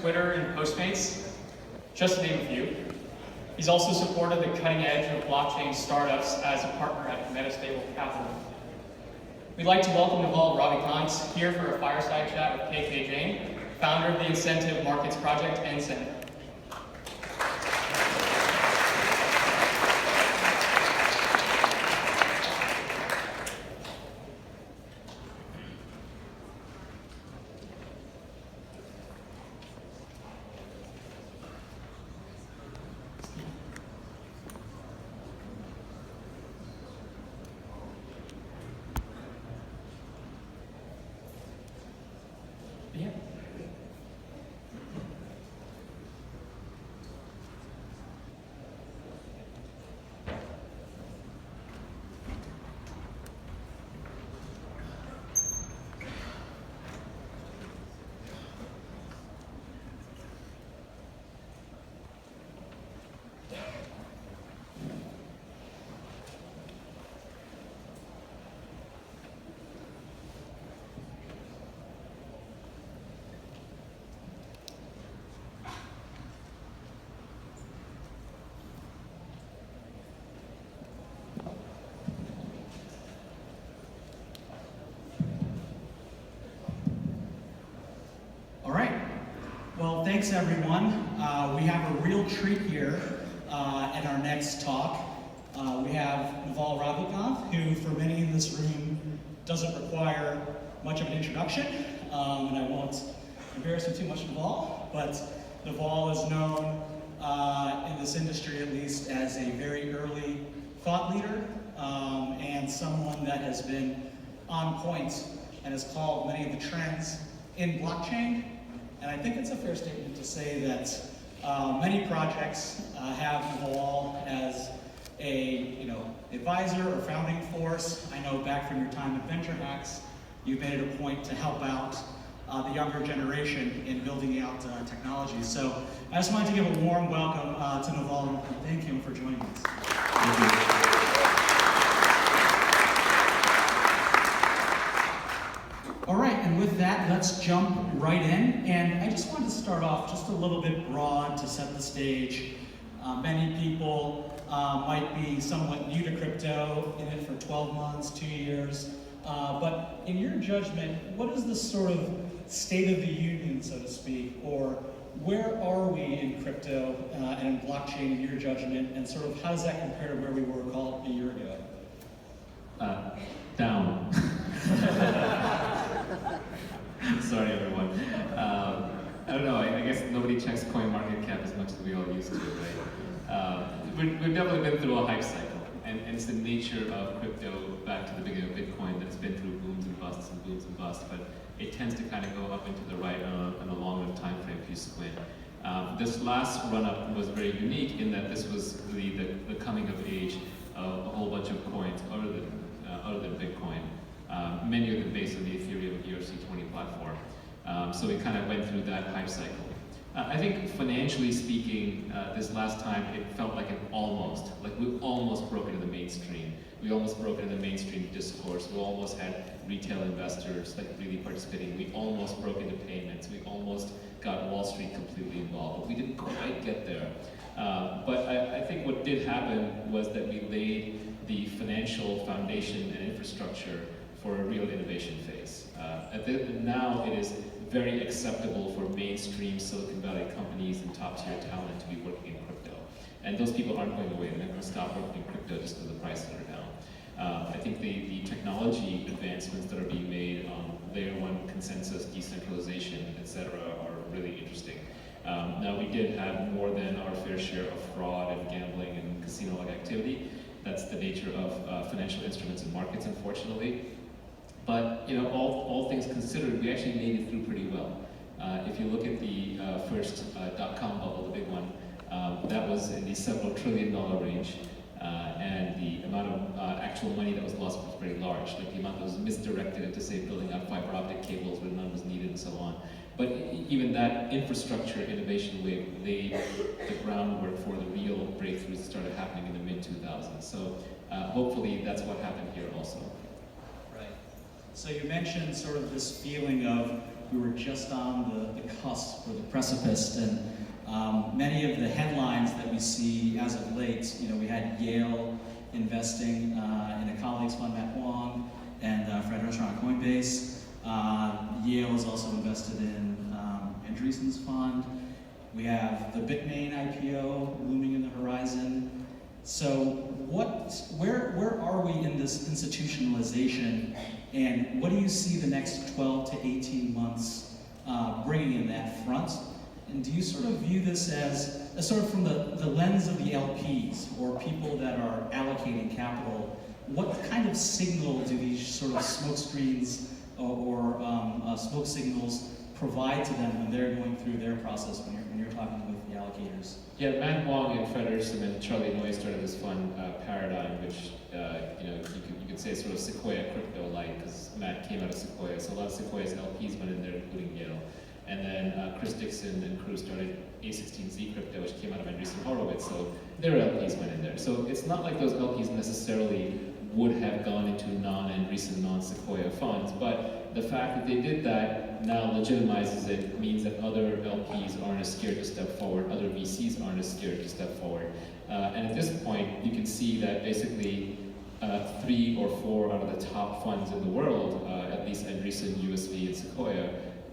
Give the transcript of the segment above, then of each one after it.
Twitter, and Postmates, just to name a few. He's also supported the cutting edge of blockchain startups as a partner at Metastable Capital. We'd like to welcome Naval Ravikant here for a fireside chat with Jain, founder of the Incentive Markets Project and Senator. Yeah. Well, thanks everyone. We have a real treat here at our next talk. We have Naval Ravikant, who for many in this room doesn't require much of an introduction, and I won't embarrass you too much, Naval, but Naval is known in this industry at least as a very early thought leader and someone that has been on point and has called many of the trends in blockchain. And I think it's a fair statement to say that many projects have Naval as a advisor or founding force. I know back from your time at Venture Hacks, you've made it a point to help out the younger generation in building out technology. So I just wanted to give a warm welcome to Naval and thank him for joining us. Thank you. All right, and with that, let's jump right in. And I just wanted to start off just a little bit broad to set the stage. Many people might be somewhat new to crypto, in it for 12 months, 2 years. But in your judgment, what is the sort of state of the union, so to speak, or where are we in crypto and in blockchain in your judgment, and sort of how does that compare to where we were called a year ago? Down. Sorry, everyone. I don't know. I guess nobody checks CoinMarketCap as much as we all used to, right? We've definitely been through a hype cycle, and it's the nature of crypto back to the beginning of Bitcoin that it's been through booms and busts and booms and busts, but it tends to kind of go up into the right on a long enough time frame if you squint. This last run-up was very unique in that this was the coming of age of a whole bunch of coins other than Bitcoin. Many of them based on the Ethereum ERC20 platform. So we kind of went through that hype cycle. I think financially speaking, this last time it felt like we almost broke into the mainstream. We almost broke into the mainstream discourse. We almost had retail investors really participating. We almost broke into payments. We almost got Wall Street completely involved, but we didn't quite get there. But I think what did happen was that we laid the financial foundation and infrastructure for a real innovation phase. Now it is very acceptable for mainstream Silicon Valley companies and top-tier talent to be working in crypto. And those people aren't going away. They're not going to stop working in crypto just because the prices are down. I think the technology advancements that are being made on layer one consensus, decentralization, etc., are really interesting. Now we did have more than our fair share of fraud and gambling and casino-like activity. That's the nature of financial instruments and markets, unfortunately. But all things considered, we actually made it through pretty well. If you look at the first dot-com bubble, the big one, that was in the several trillion-dollar range, and the amount of actual money that was lost was very large. Like the amount that was misdirected into, say, building out fiber optic cables where none was needed and so on. But even that infrastructure innovation wave laid the groundwork for the real breakthroughs that started happening in the mid-2000s. So hopefully that's what happened here also. Right. So you mentioned sort of this feeling of we were just on the cusp or the precipice, and many of the headlines that we see as of late, we had Yale investing in a colleague's fund, Matt Wong, and Fred Rocher on Coinbase. Yale is also invested in Andreessen's fund. We have the Bitmain IPO looming in the horizon. So where are we in this institutionalization, and what do you see the next 12 to 18 months bringing in that front? And do you sort of view this as sort of from the lens of the LPs or people that are allocating capital? What kind of signal do these sort of smoke screens or smoke signals provide to them when they're going through their process when you're talking with the allocators? Yeah, Matt Wong and Fred Rocher and Charlie Noy started this fund Paradigm, which you could say sort of Sequoia crypto-like, because Matt came out of Sequoia, so a lot of Sequoia's LPs went in there, including Yale. And then Chris Dixon and crew started A16Z Crypto, which came out of Andreessen Horowitz, so their LPs went in there. So it's not like those LPs necessarily would have gone into non-Andreessen, non-Sequoia funds, but the fact that they did that now legitimizes it, means that other LPs aren't as scared to step forward, other VCs aren't as scared to step forward. And at this point, you can see that basically 3 or 4 out of the top funds in the world, at least Andreessen, USV, and Sequoia,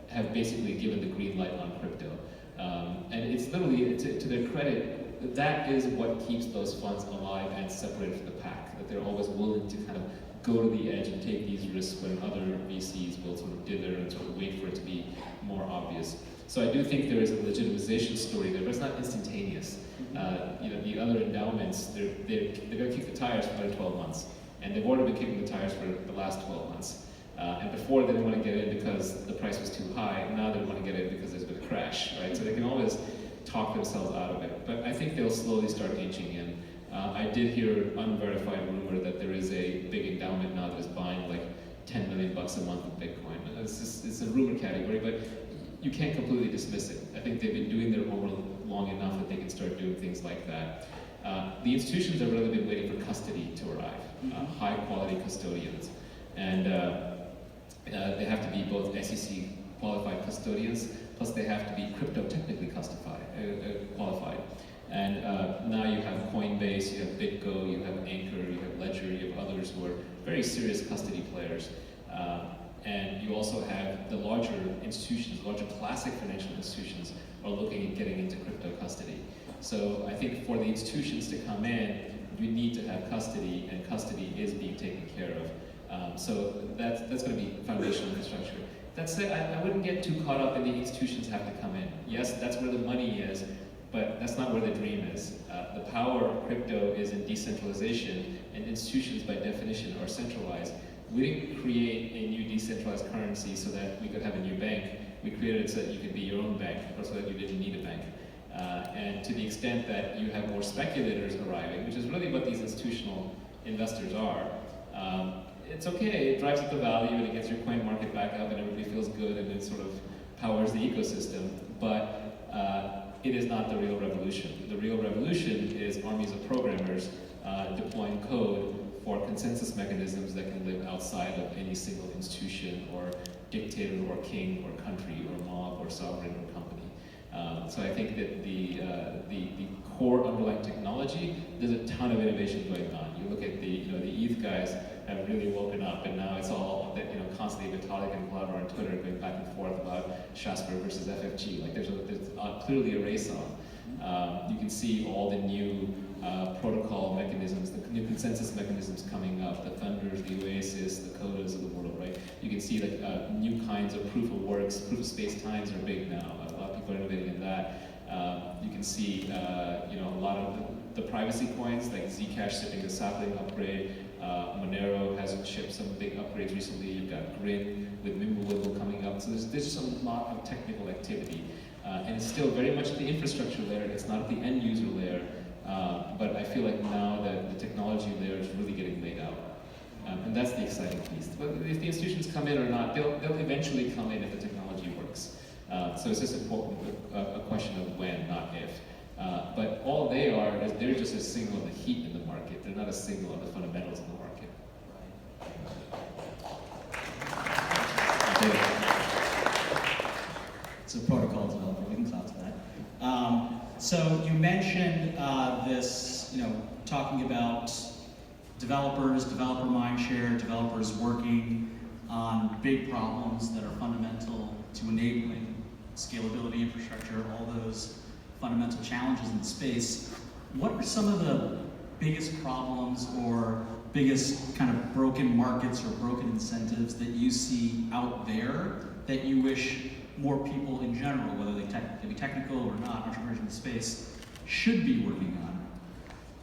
have basically given the green light on crypto. And it's literally, to their credit, that is what keeps those funds alive and separated from the pack, that they're always willing to kind of go to the edge and take these risks when other VCs will sort of dither and sort of wait for it to be more obvious. So I do think there is a legitimization story there, but it's not instantaneous. The other endowments, they're going to kick the tires for another 12 months. And they've already been kicking the tires for the last 12 months. And before they didn't want to get in because the price was too high, now they want to get in because there's been a crash, right? So they can always talk themselves out of it. But I think they'll slowly start inching in. I did hear unverified rumor that there is a big endowment now that is buying like $10 million a month of Bitcoin. It's a rumor category, but you can't completely dismiss it. I think they've been doing their homework long enough that they can start doing things like that. The institutions have really been waiting for custody to arrive, high quality custodians. And they have to be both SEC qualified custodians, plus they have to be crypto technically qualified. And now you have Coinbase, you have BitGo, you have Anchor, you have Ledger, you have others who are very serious custody players. And you also have the larger institutions, larger classic financial institutions are looking at getting into crypto custody. So I think for the institutions to come in, you need to have custody, and custody is being taken care of. So that's going to be foundational infrastructure. That said, I wouldn't get too caught up in the institutions have to come in. Yes, that's where the money is, but that's not where the dream is. The power of crypto is in decentralization, and institutions by definition are centralized. We didn't create a new decentralized currency so that we could have a new bank. We created it so that you could be your own bank, or so that you didn't need a bank. And to the extent that you have more speculators arriving, which is really what these institutional investors are, it's okay, it drives up the value and it gets your coin market back up and everybody feels good and it sort of powers the ecosystem, but it is not the real revolution. The real revolution is armies of programmers deploying code for consensus mechanisms that can live outside of any single institution or dictator or king or country or mob or sovereign or company. So I think that the core underlying technology, there's a ton of innovation going on. You look at the ETH guys have really woken up, and now it's all constantly Vitalik and Cloud on Twitter going back and forth about Shasper versus FFG. Like there's clearly a race on. You can see all the new protocol mechanisms, the new consensus mechanisms coming up, the Thunders, the Oasis, the Codas of the world, right? You can see like new kinds of proof of works, proof of space-times are big now. A lot of people are innovating in that. You can see a lot of the privacy coins like Zcash shipping the sapling upgrade. Monero has shipped some big upgrades recently. You've got Grin with Mimblewimble coming up. So there's just a lot of technical activity. And it's still very much at the infrastructure layer. It's not at the end user layer. But I feel like now that the technology layer is really getting laid out. And that's the exciting piece. But if the institutions come in or not, they'll eventually come in if the technology works. So it's just a question of when, not if. But all they are is they're just a signal of the heat in the market. They're not a signal of the fundamentals in the market. So you mentioned this, talking about developers, developer mindshare, developers working on big problems that are fundamental to enabling scalability infrastructure, all those fundamental challenges in the space. What are some of the biggest problems or biggest kind of broken markets or broken incentives that you see out there that you wish more people in general, whether they be technical or not, entrepreneurs in the space, should be working on?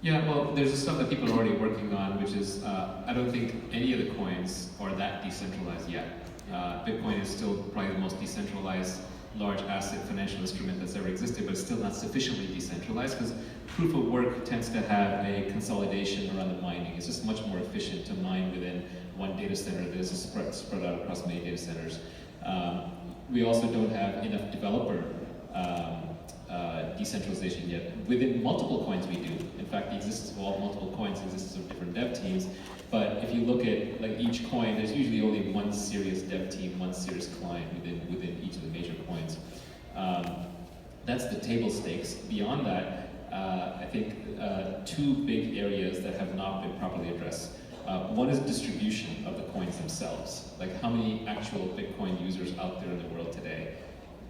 Yeah, well, there's stuff that people are already working on, which is, I don't think any of the coins are that decentralized yet. Bitcoin is still probably the most decentralized large asset financial instrument that's ever existed, but it's still not sufficiently decentralized because proof of work tends to have a consolidation around the mining. It's just much more efficient to mine within one data center than it is to spread out across many data centers. We also don't have enough developer decentralization yet. Within multiple coins we do. In fact, the existence of all multiple coins, the existence of different dev teams. But if you look at like each coin, there's usually only one serious dev team, one serious client within each of the major coins. That's the table stakes. Beyond that, I think two big areas that have not been properly addressed. One is distribution of the coins themselves. Like how many actual Bitcoin users out there in the world today?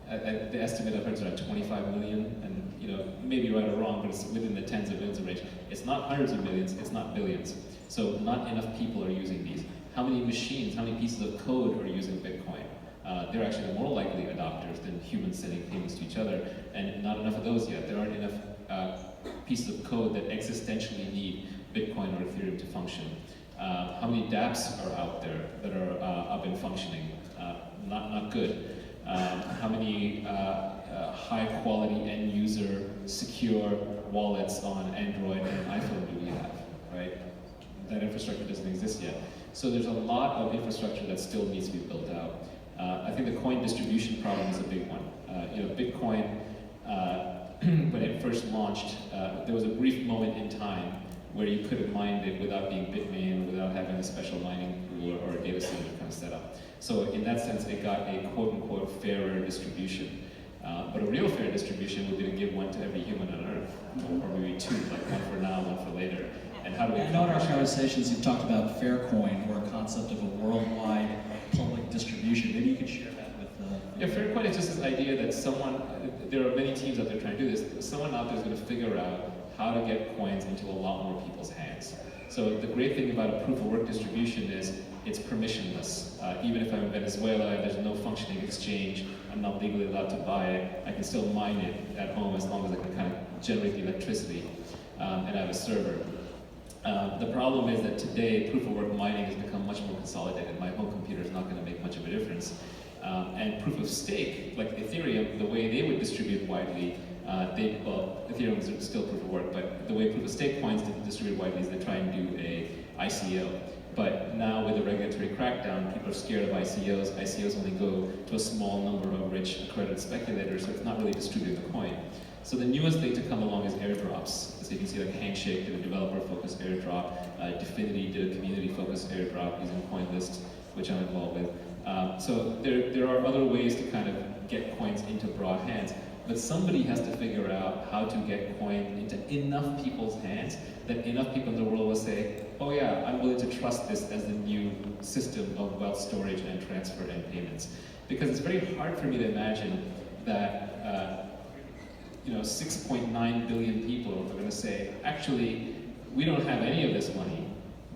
The estimate I've heard is around 25 million, and maybe right or wrong, but it's within the tens of millions of range. It's not hundreds of millions, it's not billions. So not enough people are using these. How many machines, how many pieces of code are using Bitcoin? They're actually more likely adopters than humans sending payments to each other, and not enough of those yet. There aren't enough pieces of code that existentially need Bitcoin or Ethereum to function. How many dApps are out there that are up and functioning? Not good. How many high-quality end-user secure wallets on Android and iPhone do we have, right? That infrastructure doesn't exist yet. So there's a lot of infrastructure that still needs to be built out. I think the coin distribution problem is a big one. Bitcoin, when it first launched, there was a brief moment in time where you could have mined it without being Bitmain, without having a special mining pool or a data center kind of setup. So in that sense, it got a quote-unquote fairer distribution. But a real fair distribution would be to give one to every human on Earth, or maybe two, like one for now, one for later. And how do we I know in our conversations you've talked about Faircoin, or a concept of a worldwide public distribution. Maybe you could share that with Yeah, Faircoin is just this idea that there are many teams out there trying to do this, someone out there is going to figure out how to get coins into a lot more people's hands. So the great thing about a proof of work distribution is it's permissionless. Even if I'm in Venezuela and there's no functioning exchange, I'm not legally allowed to buy it, I can still mine it at home as long as I can kind of generate the electricity and I have a server. The problem is that today proof of work mining has become much more consolidated. My home computer is not going to make much of a difference. And proof of stake, like Ethereum, the way they would distribute widely, Ethereum is still proof of work, but the way proof of stake coins distribute widely is they try and do a ICO. But now with the regulatory crackdown, people are scared of ICOs. ICOs only go to a small number of rich accredited speculators, so it's not really distributing the coin. So the newest thing to come along is airdrops. So you can see like Handshake did a developer-focused airdrop, Dfinity did a community-focused airdrop using CoinList, which I'm involved with. So there are other ways to kind of get coins into broad hands, but somebody has to figure out how to get coin into enough people's hands that enough people in the world will say, oh yeah, I'm willing to trust this as the new system of wealth storage and transfer and payments. Because it's very hard for me to imagine that 6.9 billion people are going to say, actually, we don't have any of this money,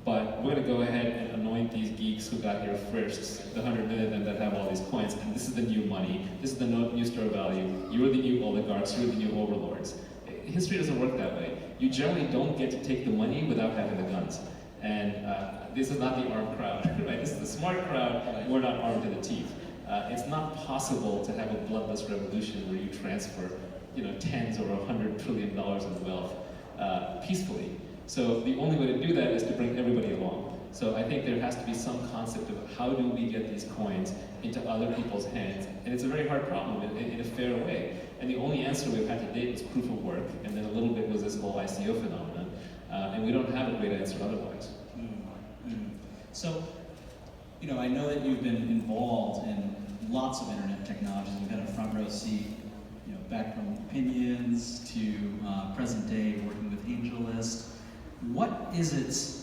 but we're going to go ahead and anoint these geeks who got here first, the 100 million of them that have all these coins, and this is the new money, this is the new store of value, you're the new oligarchs, you're the new overlords. History doesn't work that way. You generally don't get to take the money without having the guns. And this is not the armed crowd, right? This is the smart crowd, we're not armed to the teeth. It's not possible to have a bloodless revolution where you transfer tens or $100 trillion of wealth peacefully. So the only way to do that is to bring everybody along. So I think there has to be some concept of how do we get these coins into other people's hands, and it's a very hard problem in a fair way. And the only answer we've had to date was proof of work, and then a little bit was this whole ICO phenomenon, and we don't have a great answer otherwise. So, I know that you've been involved in lots of internet technologies. You've had a front row seat, back from Opinions diamonds to present day working with AngelList. What is it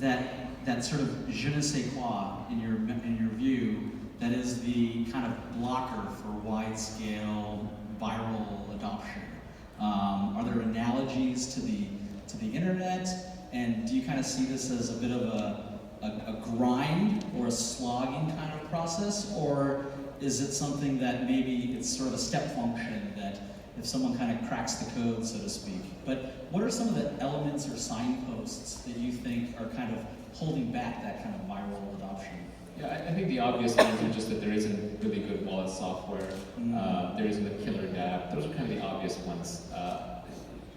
that sort of je ne sais quoi in your view that is the kind of blocker for wide-scale viral adoption? Are there analogies to the internet, and do you kind of see this as a bit of a grind or a slogging kind of process, or is it something that maybe it's sort of a step function that if someone kind of cracks the code, so to speak? But what are some of the elements or signposts that you think are kind of holding back that kind of viral adoption? Yeah, I think the obvious ones are just that there isn't really good wallet software. There isn't a killer dApp. Those are kind of the obvious ones.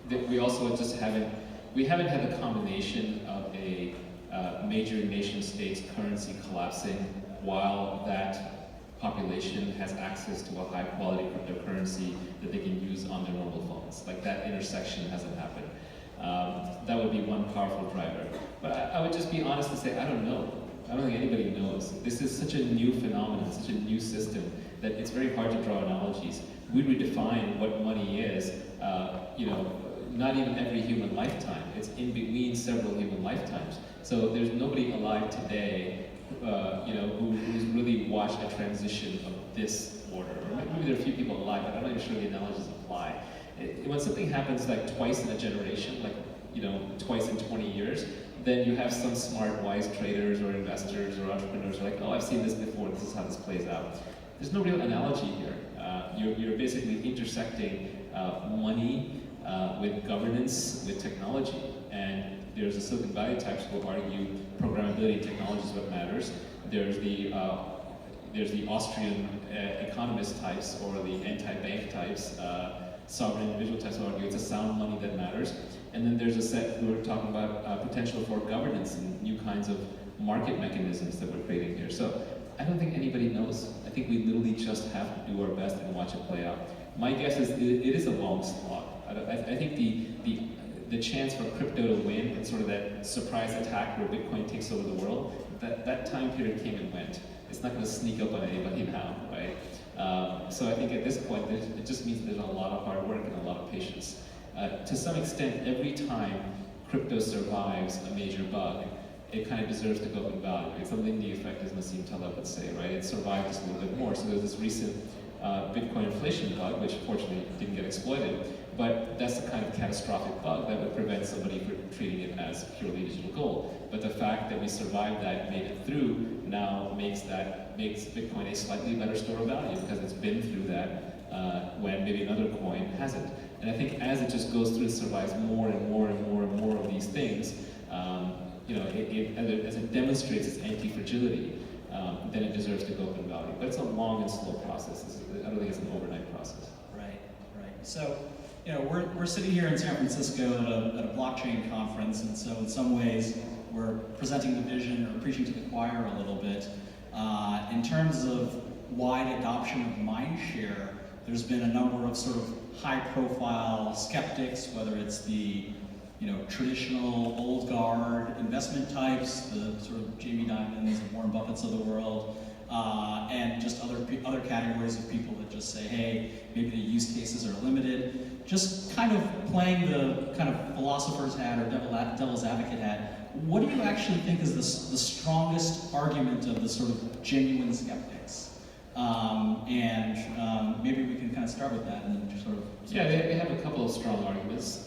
That we also just haven't had the combination of a major nation state's currency collapsing while that population has access to a high quality cryptocurrency that they can use on their mobile phones. Like that intersection hasn't happened. That would be one powerful driver. But I would just be honest and say, I don't know. I don't think anybody knows. This is such a new phenomenon, such a new system, that it's very hard to draw analogies. We redefine what money is, not even every human lifetime. It's in between several human lifetimes. So there's nobody alive today, who's really watched a transition of this order. Or maybe there are a few people alive, but I'm not even sure the analogies apply. When something happens like twice in a generation, like twice in 20 years, then you have some smart, wise traders or investors or entrepreneurs who are like, oh, I've seen this before, this is how this plays out. There's no real analogy here. You're basically intersecting money with governance, with technology. And there's the Silicon Valley types who argue programmability technology is what matters. There's the Austrian economist types or the anti-bank types, sovereign individual types who argue it's a sound money that matters. And then there's a set who are talking about potential for governance and new kinds of market mechanisms that we're creating here. So I don't think anybody knows. I think we literally just have to do our best and watch it play out. My guess is it is a long slog. I think the chance for crypto to win and sort of that surprise attack where Bitcoin takes over the world, that time period came and went. It's not going to sneak up on anybody now, right? So I think at this point, it just means there's a lot of hard work and a lot of patience. To some extent, every time crypto survives a major bug, it kind of deserves to go up in value. It's a Lindy effect, as Nassim Taleb would say, right? It survived just a little bit more. So there's this recent Bitcoin inflation bug, which fortunately didn't get exploited, but that's the kind of catastrophic bug that would prevent somebody from treating it as purely digital gold. But the fact that we survived that, made it through, now makes Bitcoin a slightly better store of value because it's been through that when maybe another coin hasn't. And I think as it just goes through and survives more and more and more and more of these things, as it demonstrates its anti-fragility, then it deserves to go up in value. But it's a long and slow process. I don't think it's an overnight process. Right. So, we're sitting here in San Francisco at a blockchain conference, and so in some ways we're presenting the vision or preaching to the choir a little bit. In terms of wide adoption of mindshare, there's been a number of sort of high-profile skeptics, whether it's the traditional old guard investment types, the sort of Jamie Dimons and Warren Buffetts of the world, and just other categories of people that just say, hey, maybe the use cases are limited. Just kind of playing the kind of philosopher's hat or devil's advocate hat. What do you actually think is the strongest argument of the sort of genuine skeptics? Maybe we can kind of start with that and then just sort of... Yeah, they have a couple of strong arguments.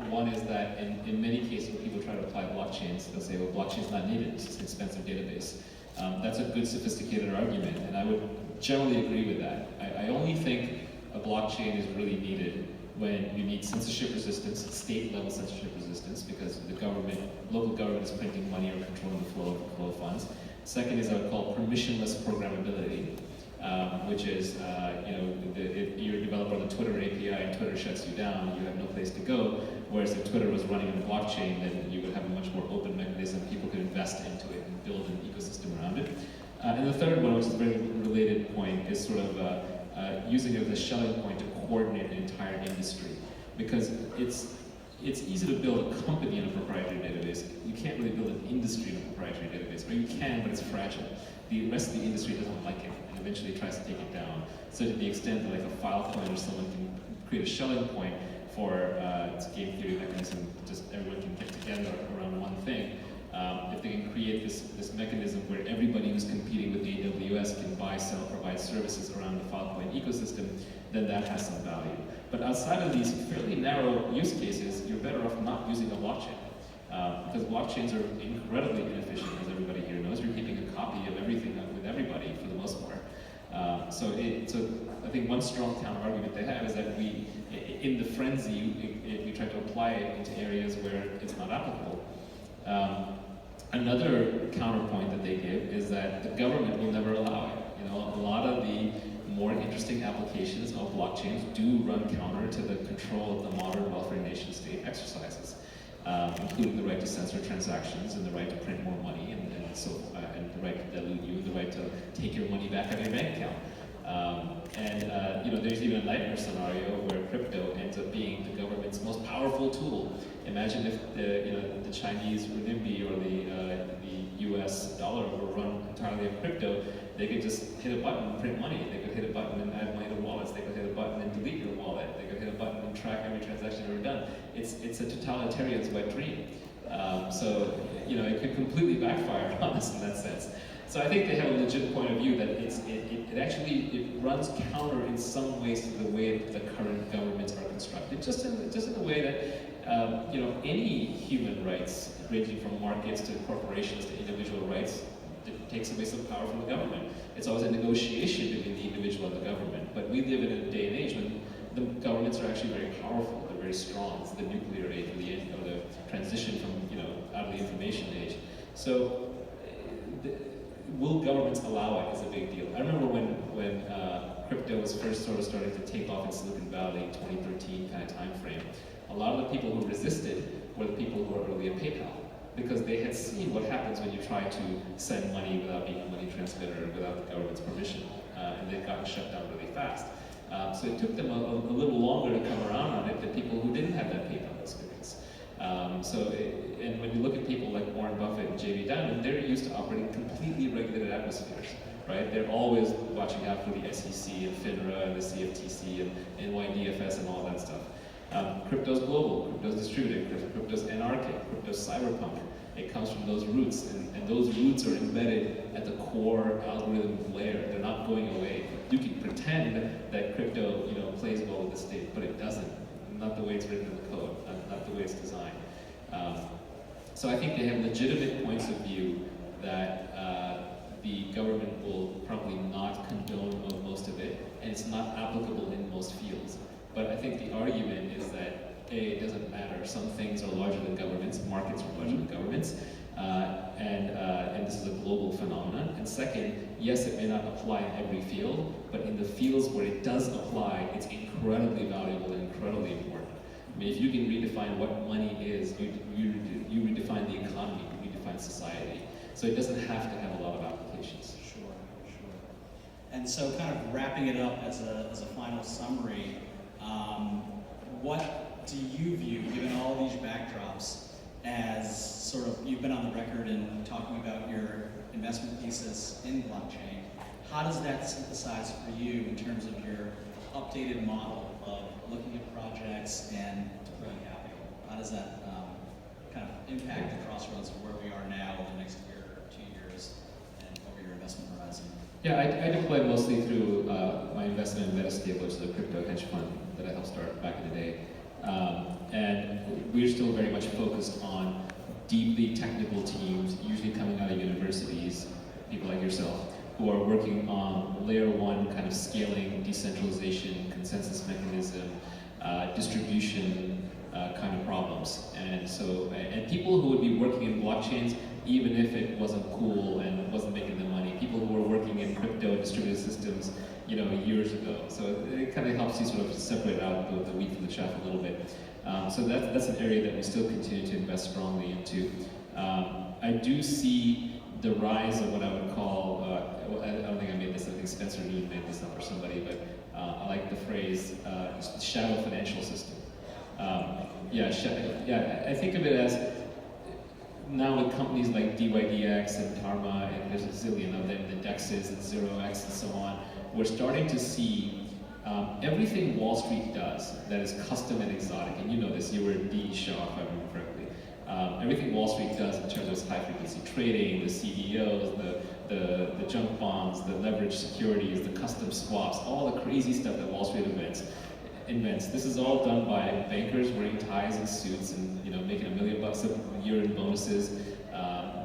One is that in many cases when people try to apply blockchains, they'll say, well, blockchain's not needed, it's just an expensive database. That's a good, sophisticated argument, and I would generally agree with that. I only think a blockchain is really needed when you need censorship resistance, state-level censorship resistance, because the local government is printing money or controlling the flow of funds. Second is what I would call permissionless programmability, which is, if you're a developer of the Twitter API and Twitter shuts you down, you have no place to go. Whereas if Twitter was running on a blockchain, then you would have a much more open mechanism. People could invest into it and build an ecosystem around it. And the third one, which is a very related point, is sort of using it as a shelling point to coordinate an entire industry. Because it's easy to build a company in a proprietary database. You can't really build an industry in a proprietary database. Or you can, but it's fragile. The rest of the industry doesn't like it and eventually tries to take it down. So to the extent that like a Filecoin or someone can create a shelling point, for its game theory mechanism, just everyone can get together around one thing. If they can create this mechanism where everybody who's competing with AWS can buy, sell, provide services around the Filecoin ecosystem, then that has some value. But outside of these fairly narrow use cases, you're better off not using a blockchain. Because blockchains are incredibly inefficient, as everybody here knows. You're keeping a copy of everything with everybody for the most part. So I think one strong counter argument they have is that we, in the frenzy, we try to apply it into areas where it's not applicable. Another counterpoint that they give is that the government will never allow it. You know, a lot of the more interesting applications of blockchains do run counter to the control of the modern welfare nation state exercises, including the right to censor transactions and the right to print more money and the right to dilute you, the right to take your money back out of your bank account. You know, there's even a nightmare scenario where crypto ends up being the government's most powerful tool. Imagine if the Chinese renminbi or the US dollar were run entirely on crypto. They could just hit a button and print money. They could hit a button and add money to wallets. They could hit a button and delete your wallet. They could hit a button and track every transaction ever done. It's a totalitarian's wet dream. So you know, it could completely backfire on us in that sense. So I think they have a legit point of view that it actually runs counter in some ways to the way that the current governments are constructed, just in the way that you know, any human rights, ranging from markets to corporations to individual rights, takes away some power from the government. It's always a negotiation between the individual and the government. But we live in a day and age when the governments are actually very powerful. They're very strong. It's the nuclear age, or the transition from out of the information age. So. Will governments allow it is a big deal. I remember when crypto was first sort of starting to take off in Silicon Valley, 2013 kind of time frame. A lot of the people who resisted were the people who were early at PayPal, because they had seen what happens when you try to send money without being a money transmitter, without the government's permission, and they'd gotten shut down really fast. So it took them a little longer to come around on it than people who didn't have that PayPal experience. And when you look at people like Warren Buffett and Jamie Dimon, they're used to operating completely regulated atmospheres, right? They're always watching out for the SEC and FINRA and the CFTC and NYDFS and all that stuff. Crypto's global, crypto's distributed, crypto's anarchic, crypto's cyberpunk. It comes from those roots, and those roots are embedded at the core algorithm layer. They're not going away. You can pretend that crypto, plays well with the state, but it doesn't. Not the way it's written in the code, not the way it's designed. So I think they have legitimate points of view that the government will probably not condone most of it, and it's not applicable in most fields. But I think the argument is that A, it doesn't matter. Some things are larger than governments, markets are larger than governments, and this is a global phenomenon. And second, yes, it may not apply in every field, but in the fields where it does apply, it's incredibly valuable and incredibly important. I mean, if you can redefine what money is, you redefine the economy, you redefine society. So it doesn't have to have a lot of applications. Sure. And so kind of wrapping it up as a final summary, what do you view, given all these backdrops, as sort of, you've been on the record in talking about your investment thesis in blockchain. How does that synthesize for you in terms of your updated model of looking at projects and deploying capital? How does that kind of impact the crossroads of where we are now over the next year or 2 years and over your investment horizon? Yeah, I deploy mostly through my investment in Metastable, which is a crypto hedge fund that I helped start back in the day. And we're still very much focused on deeply technical teams, usually coming out of universities, people like yourself, who are working on layer one kind of scaling, decentralization, consensus mechanism, distribution kind of problems. And people who would be working in blockchains, even if it wasn't cool and wasn't making them money, people who were working in crypto distributed systems, years ago. So it kind of helps you sort of separate out the wheat from the chaff a little bit. So that's an area that we still continue to invest strongly into. I do see the rise of what I would call, I don't think I made this, I think Spencer Newton made this up or somebody, but I like the phrase, shadow financial system. I think of it as, now with companies like DYDX and Karma, and there's a zillion of them, the DEXs and 0x and so on, we're starting to see Everything Wall Street does that is custom and exotic, and you know this, you were at D. Shaw, if I remember correctly. Everything Wall Street does in terms of its high-frequency trading, the CDOs, the junk bonds, the leveraged securities, the custom swaps, all the crazy stuff that Wall Street invents. This is all done by bankers wearing ties and suits and making $1 million a year in bonuses,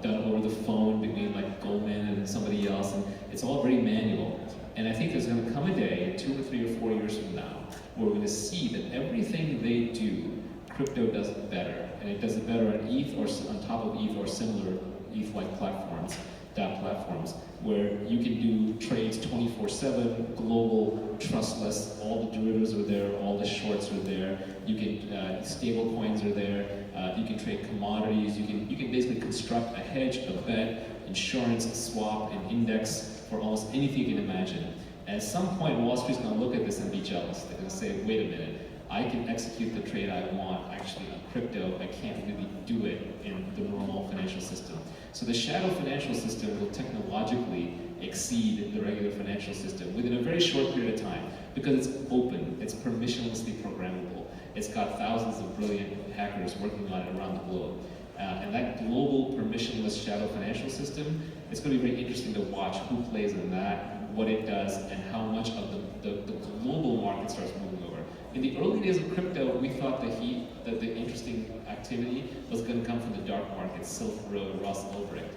done over the phone between like Goldman and somebody else, and it's all very manual. And I think there's going to come a day, 2 or 3 or 4 years from now, where we're going to see that everything they do, crypto does it better, and it does it better on ETH or on top of ETH or similar ETH-like platforms, DApp platforms, where you can do trades 24/7, global, trustless. All the derivatives are there, all the shorts are there. You can stable coins are there. You can trade commodities. You can basically construct a hedge, a bet, insurance, a swap, an index for almost anything you can imagine. And at some point, Wall Street's going to look at this and be jealous. They're going to say, wait a minute, I can execute the trade I want actually on crypto. I can't really do it in the normal financial system. So the shadow financial system will technologically exceed the regular financial system within a very short period of time because it's open, it's permissionlessly programmable. It's got thousands of brilliant hackers working on it around the globe. And that global permissionless shadow financial system, it's going to be very interesting to watch who plays in that, what it does, and how much of the global market starts moving over. In the early days of crypto, we thought that the interesting activity was going to come from the dark markets, Silk Road, Ross Ulbricht.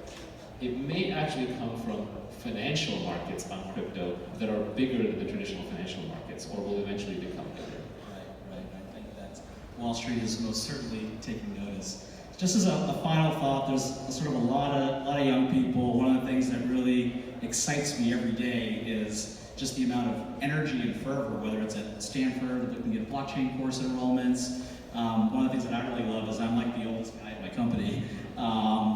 It may actually come from financial markets on crypto that are bigger than the traditional financial markets, or will eventually become bigger. Right. I think that Wall Street is most certainly taking notice. Just as a final thought, there's sort of a lot of young people. One of the things that really excites me every day is just the amount of energy and fervor, whether it's at Stanford, looking at blockchain course enrollments. One of the things that I really love is I'm like the oldest guy at my company.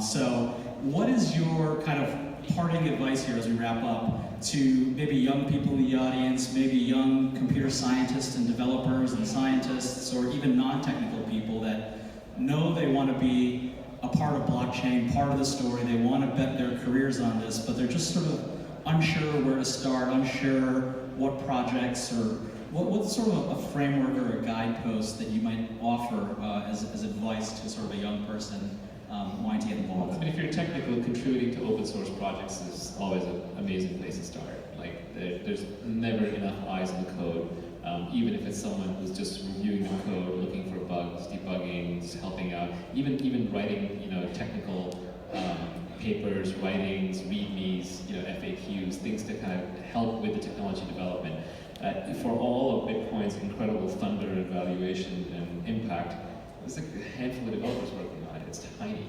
So what is your kind of parting advice here as we wrap up to maybe young people in the audience, maybe young computer scientists and developers and scientists, or even non-technical people that know they want to be a part of blockchain, part of the story, they want to bet their careers on this, but they're just sort of unsure where to start, unsure what projects, or what's sort of a framework or a guidepost that you might offer as advice to sort of a young person wanting to get involved? I mean, if you're technical, contributing to open source projects is always an amazing place to start. Like, there's never enough eyes on the code. Even if it's someone who's just reviewing the code, looking for bugs, debugging, just helping out, even writing, technical papers, writings, readmes, FAQs, things to kind of help with the technology development. For all of Bitcoin's incredible thunder and valuation and impact, there's like a handful of developers working on it. It's tiny.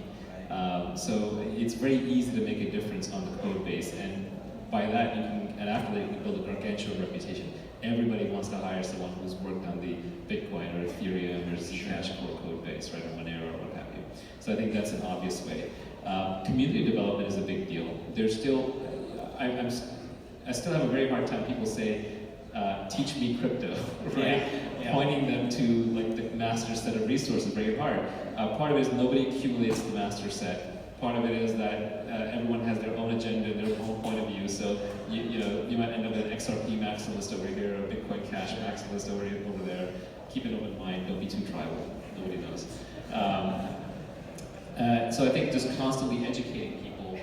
So it's very easy to make a difference on the code base, and by that and after that you can build a gargantuan reputation. Everybody wants to hire someone who's worked on the Bitcoin or Ethereum or Zcash core code base, right, or Monero or what have you. So I think that's an obvious way. Community development is a big deal. There's still, I still have a very hard time. People say, teach me crypto, right? Yeah. Pointing them to like the master set of resources is very hard. Part of it is nobody accumulates the master set. Part of it is that everyone has their own agenda, their own point of view. So you might end up with an XRP maximalist over here, or a Bitcoin Cash maximalist over there. Keep an open mind. Don't be too tribal. Nobody knows. So I think just constantly educating people,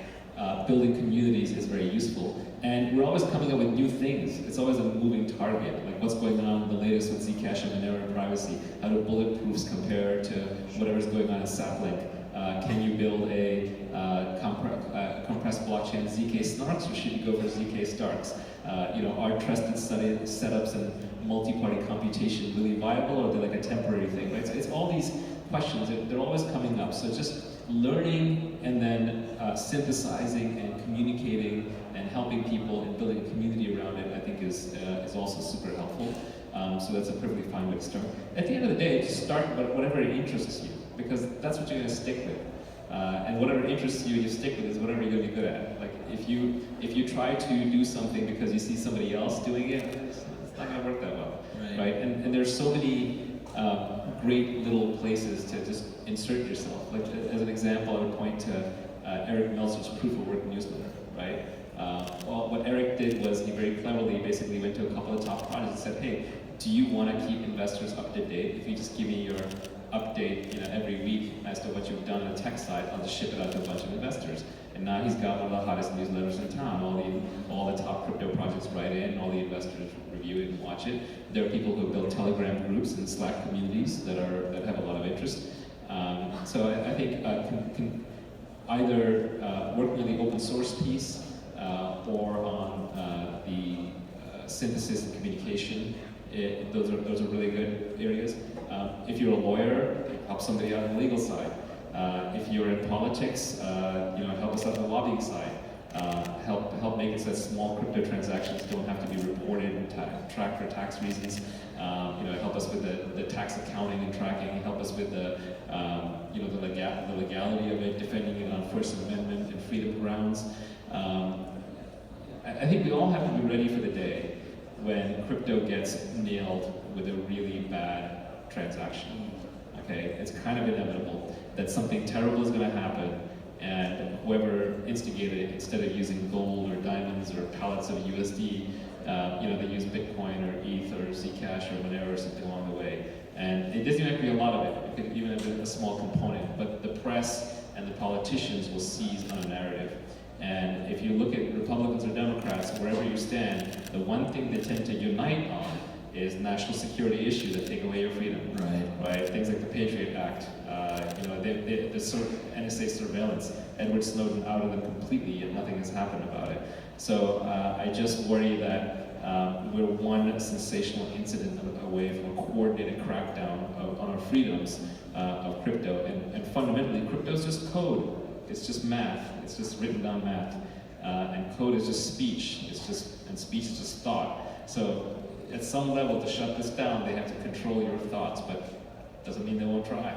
building communities is very useful. And we're always coming up with new things. It's always a moving target. Like what's going on, the latest with Zcash and Monero and privacy. How do bulletproofs compare to whatever's going on in Saplink? Can you build a compressed blockchain ZK Snarks, or should you go for ZK Starks? Are trusted study setups and multi-party computation really viable, or are they like a temporary thing? Right? So it's all these questions. They're always coming up. So just learning and then synthesizing and communicating and helping people and building a community around it, I think is also super helpful. So that's a perfectly fine way to start. At the end of the day, just start whatever interests you, because that's what you're going to stick with. And whatever interests you stick with is whatever you're going to be good at. Like if you try to do something because you see somebody else doing it, it's not going to work that well, right? And there's so many great little places to just insert yourself. Like as an example, I would point to Eric Meltzer's Proof of Work newsletter, right? Well, what Eric did was he very cleverly basically went to a couple of top projects and said, hey, do you want to keep investors up to date? If you just give me your update, every week as to what you've done on the tech side, I'll just ship it out to a bunch of investors. And now he's got one of the hottest newsletters in town. All the top crypto projects write in, all the investors review it and watch it. There are people who build Telegram groups and Slack communities that have a lot of interest. So I think can either working on the open source piece or on the synthesis and communication. Those are really good areas. If you're a lawyer, help somebody out on the legal side. If you're in politics, help us out on the lobbying side. Help make it so that small crypto transactions don't have to be reported and tracked for tax reasons. Help us with the tax accounting and tracking. Help us with the legality of it, defending it on First Amendment and freedom grounds. I think we all have to be ready for the day when crypto gets nailed with a really bad transaction. Okay, it's kind of inevitable that something terrible is going to happen, and whoever instigated it, instead of using gold or diamonds or pallets of USD, they use Bitcoin or ETH or Zcash or Monero or something along the way. And it doesn't even have to be a lot of it. It could even have been a small component, but the press and the politicians will seize on a narrative. And if you look at Republicans or Democrats, wherever you stand, the one thing they tend to unite on is national security issues that take away your freedom. Right. Things like the Patriot Act, the sort of NSA surveillance. Edward Snowden outed them completely, yet nothing has happened about it. So I just worry that we're one sensational incident away from a coordinated crackdown on our freedoms of crypto. And fundamentally, crypto is just code. It's just math. It's just written down math. And code is just speech. And speech is just thought. So at some level, to shut this down, they have to control your thoughts, but doesn't mean they won't try.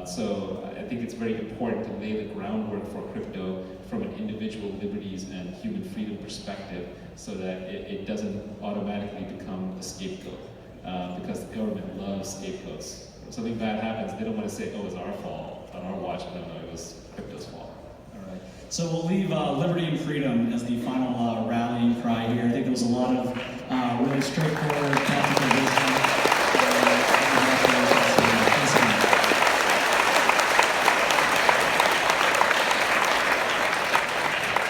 So I think it's very important to lay the groundwork for crypto from an individual liberties and human freedom perspective, so that it doesn't automatically become a scapegoat. Because the government loves scapegoats. If something bad happens, they don't want to say, oh, it's our fault, on our watch. No, it was crypto's fault. All right. So we'll leave liberty and freedom as the final rallying cry here. I think there was a lot of really straightforward